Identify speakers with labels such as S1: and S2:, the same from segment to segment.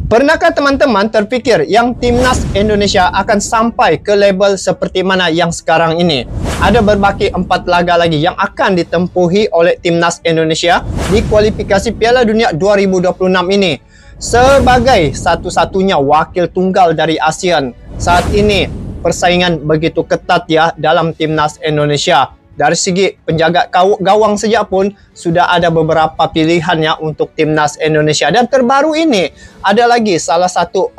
S1: Pernahkah teman-teman terfikir yang timnas Indonesia akan sampai ke level seperti mana yang sekarang ini? Ada berbaki 4 laga lagi yang akan ditempuhi oleh timnas Indonesia di kualifikasi Piala Dunia 2026 ini. Sebagai satu-satunya wakil tunggal dari ASEAN, saat ini persaingan begitu ketat ya dalam timnas Indonesia. Dari segi penjaga gawang saja pun sudah ada beberapa pilihan ya untuk timnas Indonesia. Dan terbaru ini ada lagi salah satu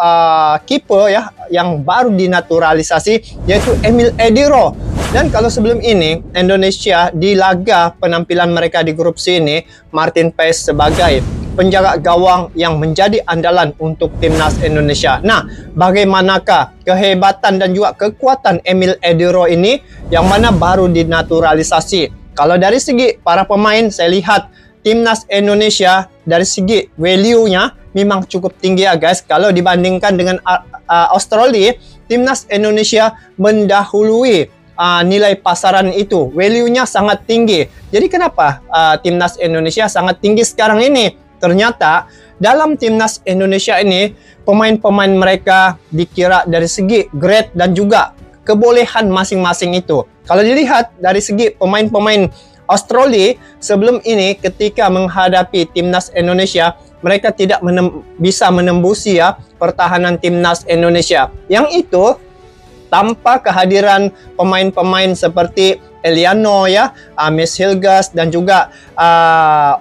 S1: kiper ya yang baru dinaturalisasi, yaitu Emil Ediro. Dan kalau sebelum ini Indonesia di laga penampilan mereka di grup C ini, Martin Paes sebagai penjaga gawang yang menjadi andalan untuk timnas Indonesia. Nah, bagaimanakah kehebatan dan juga kekuatan Emil Ediro ini yang mana baru dinaturalisasi? Kalau dari segi para pemain, saya lihat timnas Indonesia dari segi value-nya memang cukup tinggi ya guys. Kalau dibandingkan dengan Australia, timnas Indonesia mendahului nilai pasaran itu. Value-nya sangat tinggi. Jadi kenapa timnas Indonesia sangat tinggi sekarang ini? Ternyata dalam timnas Indonesia ini pemain-pemain mereka dikira dari segi grade dan juga kebolehan masing-masing itu. Kalau dilihat dari segi pemain-pemain Australia sebelum ini ketika menghadapi timnas Indonesia, mereka tidak bisa menembusi ya pertahanan timnas Indonesia. Yang itu tanpa kehadiran pemain-pemain seperti Eliano ya, Amis Hilgas dan juga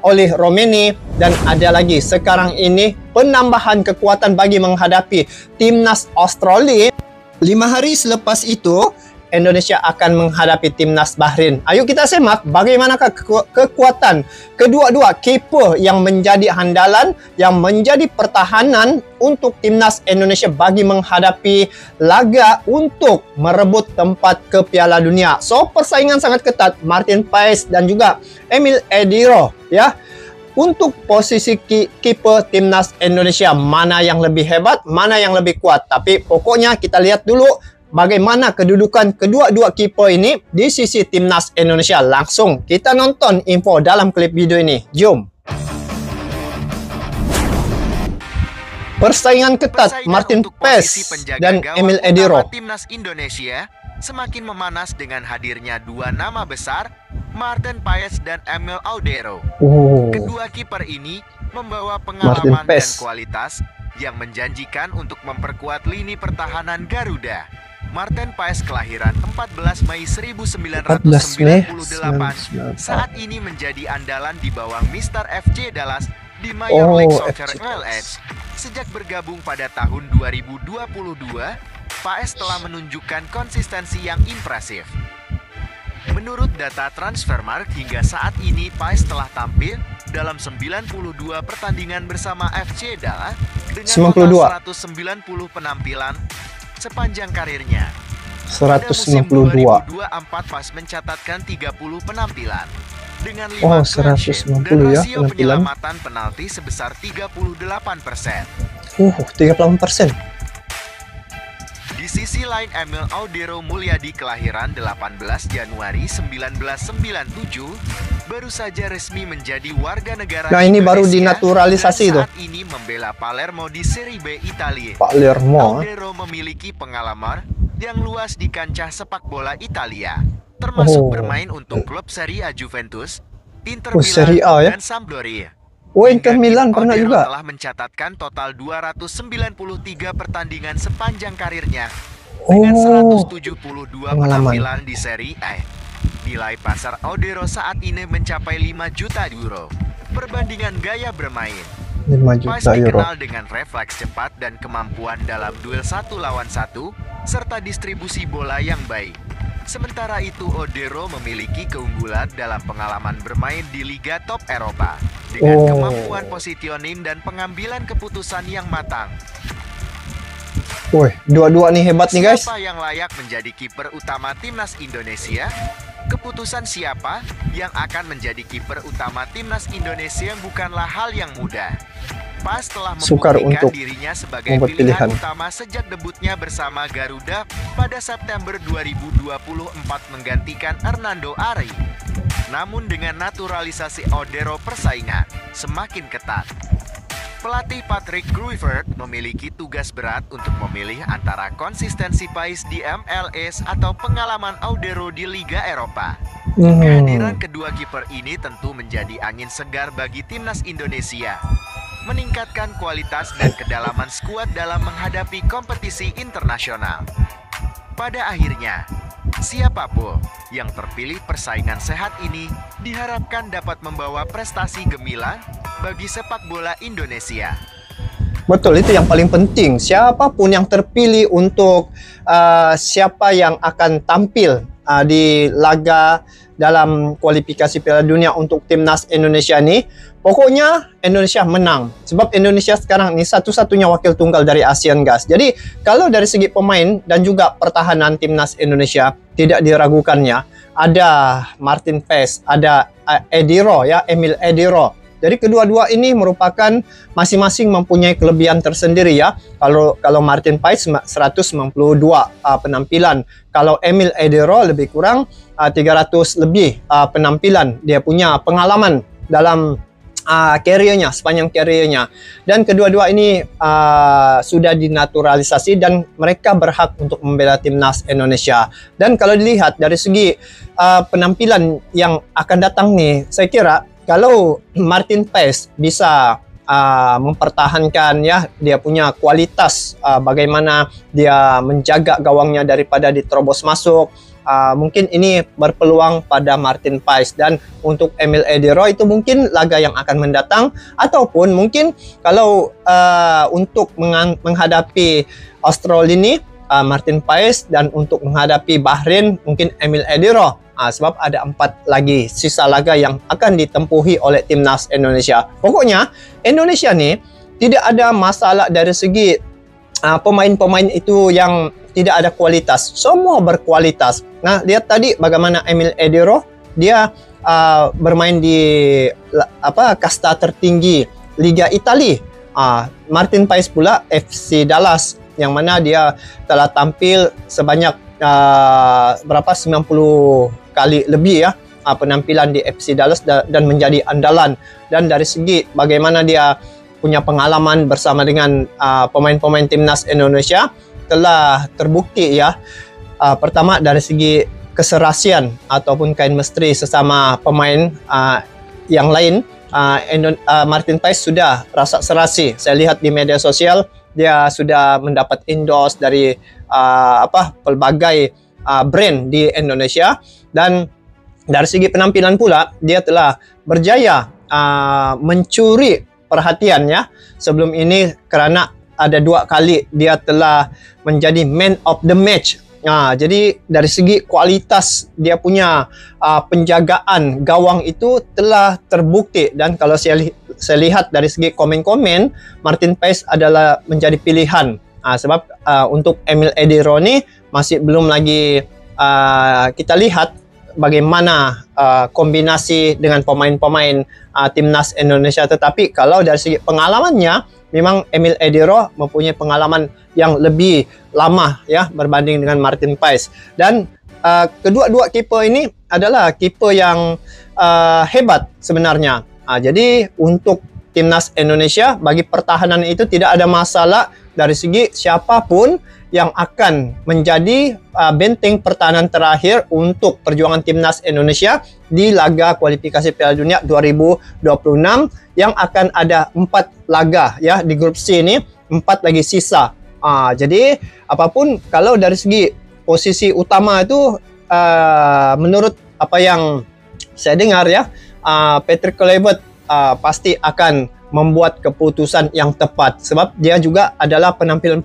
S1: Oleh Romeni, dan ada lagi sekarang ini penambahan kekuatan bagi menghadapi timnas Australia. 5 hari selepas itu Indonesia akan menghadapi timnas Bahrain. Ayo kita semak bagaimanakah kekuatan kedua-dua kiper yang menjadi andalan, yang menjadi pertahanan untuk timnas Indonesia bagi menghadapi laga untuk merebut tempat ke Piala Dunia. So, persaingan sangat ketat. Martin Paes dan juga Emil Ediro ya. Untuk posisi kiper timnas Indonesia, mana yang lebih hebat, mana yang lebih kuat. Tapi pokoknya kita lihat dulu bagaimana kedudukan kedua-dua kiper ini di sisi timnas Indonesia. Langsung kita nonton info dalam klip video ini. Jom. Persaingan ketat Martin Paes dan Emil Ediro.
S2: Timnas Indonesia semakin memanas dengan hadirnya dua nama besar, Martin Paes dan Emil Ediro. Kedua kiper ini membawa pengalaman dan kualitas yang menjanjikan untuk memperkuat lini pertahanan Garuda. Martin Paes kelahiran 14 Mei 1998, saat ini menjadi andalan di bawah Mr. FC Dallas di Major League Soccer MLS. Sejak bergabung pada tahun 2022, Paes telah menunjukkan konsistensi yang impresif. Menurut data Transfermarkt, hingga saat ini Paes telah tampil dalam 92 pertandingan bersama FC Dallas dengan total 190 penampilan sepanjang karirnya.
S1: 192.
S2: Pada musim 2024 Paes mencatatkan 30 penampilan dengan 5 clean dan rasio penyelamatan penalti sebesar 38%.
S1: 38%.
S2: Di sisi lain, Emil Ediro Mulyadi kelahiran 18 Januari 1997 baru saja resmi menjadi warga negara
S1: Indonesia. Ini baru dinaturalisasi itu.
S2: Saat ini membela Palermo di Serie B Italia.
S1: Palermo.
S2: Ediro memiliki pengalaman yang luas di kancah sepak bola Italia, termasuk bermain untuk klub Serie A Juventus, Inter Milan, dan Sampdoria.
S1: Inter Milan pernah juga.
S2: Telah mencatatkan total 293 pertandingan sepanjang karirnya dengan 172 penampilan di Serie A. Nilai pasar Ediro saat ini mencapai 5 juta euro. Perbandingan gaya bermain,
S1: 5 juta
S2: Paes
S1: euro.
S2: dikenal dengan refleks cepat dan kemampuan dalam duel 1 lawan 1 serta distribusi bola yang baik. Sementara itu, Ediro memiliki keunggulan dalam pengalaman bermain di Liga Top Eropa dengan kemampuan positioning dan pengambilan keputusan yang matang.
S1: Dua-dua nih hebat nih guys.
S2: Siapa yang layak menjadi kiper utama timnas Indonesia? Keputusan siapa yang akan menjadi kiper utama timnas Indonesia bukanlah hal yang mudah. Paes telah membuktikan dirinya sebagai pilihan utama sejak debutnya bersama Garuda pada September 2024 menggantikan Hernando Ari. Namun dengan naturalisasi Ediro, persaingan semakin ketat. Pelatih Patrick Kluivert memiliki tugas berat untuk memilih antara konsistensi Pais di MLS atau pengalaman Audero di Liga Eropa. Kehadiran kedua kiper ini tentu menjadi angin segar bagi timnas Indonesia, meningkatkan kualitas dan kedalaman skuad dalam menghadapi kompetisi internasional. Pada akhirnya, siapapun yang terpilih persaingan sehat ini diharapkan dapat membawa prestasi gemilang bagi sepak bola Indonesia.
S1: Betul, itu yang paling penting. Siapapun yang terpilih untuk siapa yang akan tampil di laga dalam kualifikasi Piala Dunia untuk timnas Indonesia ini, pokoknya Indonesia menang. Sebab Indonesia sekarang ini satu-satunya wakil tunggal dari ASEAN, guys. Jadi kalau dari segi pemain dan juga pertahanan timnas Indonesia tidak diragukannya, ada Martin Paes, ada Ediro ya, Emil Ediro. Jadi kedua-dua ini merupakan masing-masing mempunyai kelebihan tersendiri ya. Kalau Martin Paes 192 penampilan, kalau Emil Ediro lebih kurang 300 lebih penampilan. Dia punya pengalaman dalam karirnya, sepanjang karirnya. Dan kedua-dua ini sudah dinaturalisasi dan mereka berhak untuk membela timnas Indonesia. Dan kalau dilihat dari segi penampilan yang akan datang nih, saya kira kalau Martin Paes bisa mempertahankan ya dia punya kualitas, bagaimana dia menjaga gawangnya daripada diterobos masuk, mungkin ini berpeluang pada Martin Paes. Dan untuk Emil Ediro itu mungkin laga yang akan mendatang, ataupun mungkin kalau untuk menghadapi Australia ini Martin Paes, dan untuk menghadapi Bahrain mungkin Emil Ediro. Sebab ada 4 lagi sisa laga yang akan ditempuhi oleh timnas Indonesia. Pokoknya Indonesia nih tidak ada masalah dari segi pemain-pemain itu yang tidak ada kualitas. Semua berkualitas. Nah, lihat tadi bagaimana Emil Ediro, dia bermain di kasta tertinggi Liga Italia. Martin Paes pula FC Dallas, yang mana dia telah tampil sebanyak 90 kali lebih ya penampilan di FC Dallas dan menjadi andalan. Dan dari segi bagaimana dia punya pengalaman bersama dengan pemain-pemain timnas Indonesia telah terbukti ya. Pertama dari segi keserasian ataupun chemistry sesama pemain yang lain, Martin Paes sudah rasa serasi. Saya lihat di media sosial dia sudah mendapat endorse dari pelbagai brand di Indonesia. Dan dari segi penampilan pula dia telah berjaya mencuri perhatiannya sebelum ini, kerana ada 2 kali dia telah menjadi man of the match. Jadi dari segi kualitas dia punya penjagaan gawang itu telah terbukti. Dan kalau saya lihat dari segi komen-komen, Martin Paes adalah menjadi pilihan. Sebab untuk Emil Ediro ini masih belum lagi kita lihat bagaimana kombinasi dengan pemain-pemain timnas Indonesia. Tetapi kalau dari segi pengalamannya, memang Emil Ediro mempunyai pengalaman yang lebih lama ya berbanding dengan Martin Paes. Dan kedua-dua kiper ini adalah kiper yang hebat sebenarnya. Jadi untuk timnas Indonesia, bagi pertahanan itu tidak ada masalah dari segi siapapun yang akan menjadi benteng pertahanan terakhir untuk perjuangan timnas Indonesia di laga kualifikasi Piala Dunia 2026 yang akan ada 4 laga ya di grup C ini, 4 lagi sisa. Jadi apapun, kalau dari segi posisi utama itu menurut apa yang saya dengar ya, Patrick Kluivert pasti akan membuat keputusan yang tepat, sebab dia juga adalah penampilan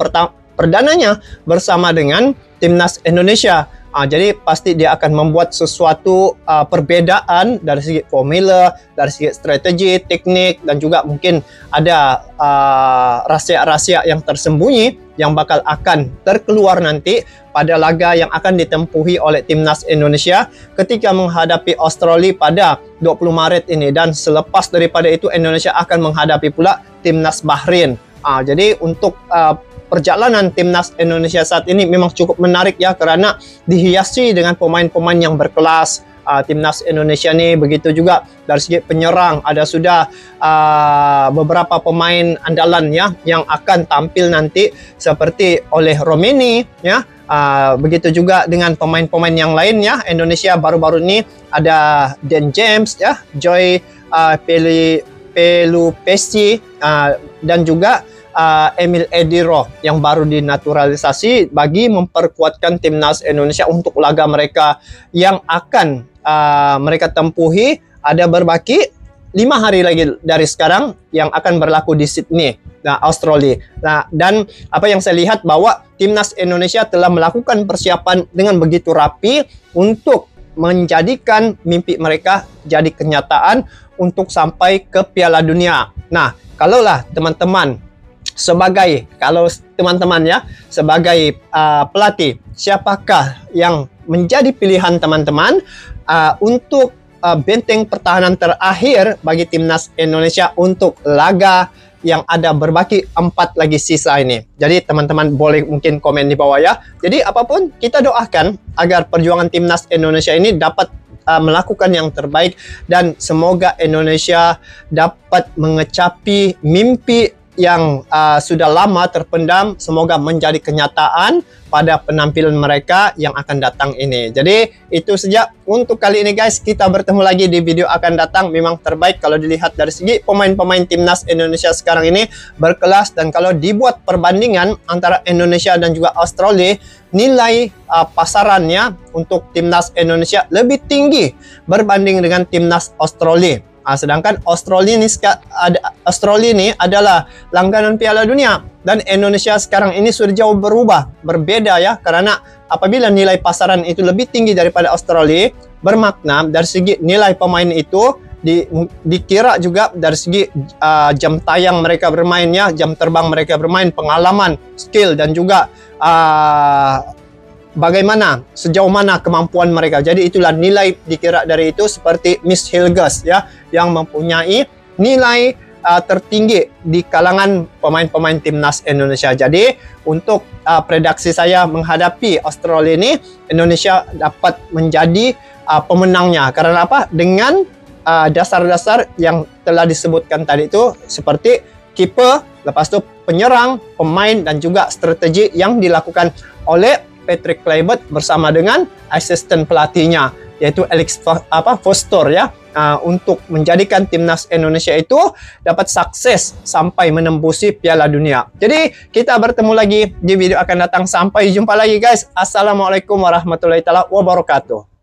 S1: perdananya bersama dengan timnas Indonesia. Jadi pasti dia akan membuat sesuatu perbedaan dari segi formula, dari segi strategi, teknik, dan juga mungkin ada rahasia-rahasia yang tersembunyi yang bakal akan terkeluar nanti pada laga yang akan ditempuhi oleh timnas Indonesia ketika menghadapi Australia pada 20 Maret ini. Dan selepas daripada itu Indonesia akan menghadapi pula timnas Bahrain. Jadi untuk perjalanan timnas Indonesia saat ini memang cukup menarik ya, kerana dihiasi dengan pemain-pemain yang berkelas, timnas Indonesia ni. Begitu juga dari segi penyerang, ada sudah beberapa pemain andalan ya yang akan tampil nanti seperti oleh Romeni ya. Begitu juga dengan pemain-pemain yang lain ya. Indonesia baru-baru ini ada Dan James ya, Joy Pelupesi dan juga Emil Ediro yang baru dinaturalisasi bagi memperkuatkan timnas Indonesia untuk laga mereka yang akan mereka tempuhi. Ada berbaki 5 hari lagi dari sekarang yang akan berlaku di Sydney, Australia. Dan apa yang saya lihat bahwa timnas Indonesia telah melakukan persiapan dengan begitu rapi untuk menjadikan mimpi mereka jadi kenyataan untuk sampai ke Piala Dunia. Nah, kalaulah teman-teman sebagai pelatih, siapakah yang menjadi pilihan teman-teman untuk benteng pertahanan terakhir bagi timnas Indonesia untuk laga yang ada berbaki 4 lagi sisa ini? Jadi teman-teman boleh mungkin komen di bawah ya. Jadi apapun, kita doakan agar perjuangan timnas Indonesia ini dapat melakukan yang terbaik dan semoga Indonesia dapat mengecapi mimpi yang sudah lama terpendam, semoga menjadi kenyataan pada penampilan mereka yang akan datang ini. Jadi itu saja untuk kali ini guys. Kita bertemu lagi di video akan datang. Memang terbaik kalau dilihat dari segi pemain-pemain timnas Indonesia sekarang ini berkelas, dan kalau dibuat perbandingan antara Indonesia dan juga Australia, nilai pasarannya untuk timnas Indonesia lebih tinggi berbanding dengan timnas Australia. Sedangkan Australia ini adalah langganan Piala Dunia, dan Indonesia sekarang ini sudah jauh berbeda ya, karena apabila nilai pasaran itu lebih tinggi daripada Australia, bermakna dari segi nilai pemain itu dikira juga dari segi jam tayang mereka bermain ya, jam terbang mereka bermain, pengalaman, skill, dan juga bagaimana, sejauh mana kemampuan mereka. Jadi itulah nilai dikira dari itu, seperti Miss Hilgers ya, yang mempunyai nilai tertinggi di kalangan pemain-pemain timnas Indonesia. Jadi untuk prediksi saya menghadapi Australia ini, Indonesia dapat menjadi pemenangnya. Karena apa? Dengan dasar-dasar yang telah disebutkan tadi itu, seperti kiper, lepas itu penyerang, pemain, dan juga strategi yang dilakukan oleh Patrick Kluivert bersama dengan asisten pelatihnya, yaitu Alex Foster ya, untuk menjadikan timnas Indonesia itu dapat sukses sampai menembusi Piala Dunia. Jadi kita bertemu lagi di video akan datang. Sampai jumpa lagi guys. Assalamualaikum warahmatullahi wabarakatuh.